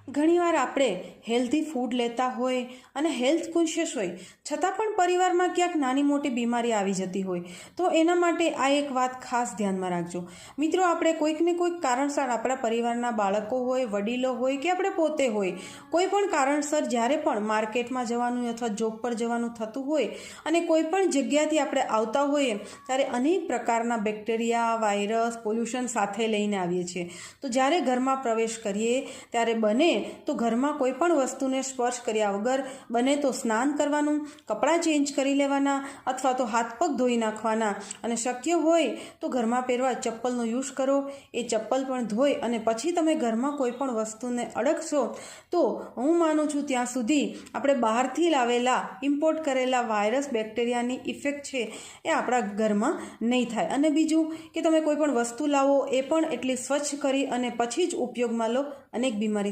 ઘણીવાર આપણે healthy food લેતા હોય અને હેલ્થ કોન્શિયસ હોય છતાં પણ પરિવારમાં ક્યાંક નાની મોટી બીમારી આવી જતી હોય તો એના માટે આ એક વાત ખાસ ધ્યાનમાં રાખજો. મિત્રો, આપણે કોઈક ને કોઈક કારણસર આપણા પરિવારના બાળકો હોય, વડીલો હોય કે આપણે પોતે હોય, કોઈ પણ કારણસર જ્યારે પણ માર્કેટમાં જવાનું અથવા જોબ પર જવાનું થતું હોય અને કોઈ પણ જગ્યાથી આપણે આવતા હોઈએ ત્યારે અનેક પ્રકારના બેક્ટેરિયા, વાયરસ, પોલ્યુશન સાથે લઈને આવીએ છીએ. તો જ્યારે ઘરમાં પ્રવેશ કરીએ ત્યારે બને તો ઘરમાં કોઈ પણ વસ્તુને સ્પર્શ કર્યા વગર બને તો સ્નાન કરવાનું, કપડાં ચેન્જ કરી લેવાના અથવા તો હાથ પગ ધોઈ નાખવાના અને શક્ય હોય તો ઘરમાં પહેરવા ચપ્પલનો યુઝ કરો. એ ચપ્પલ પણ ધોઈ અને પછી તમે ઘરમાં કોઈ પણ વસ્તુને અડકશો તો હું માનું છું ત્યાં સુધી આપણે બહારથી લાવેલા ઇમ્પોર્ટ કરેલા વાયરસ, બેક્ટેરિયાની ઇફેક્ટ છે એ આપણા ઘરમાં નહીં થાય. અને બીજું કે તમે કોઈ પણ વસ્તુ લાવો એ પણ એટલી સ્વચ્છ કરી અને પછી જ ઉપયોગમાં લો, અનેક બીમારીથી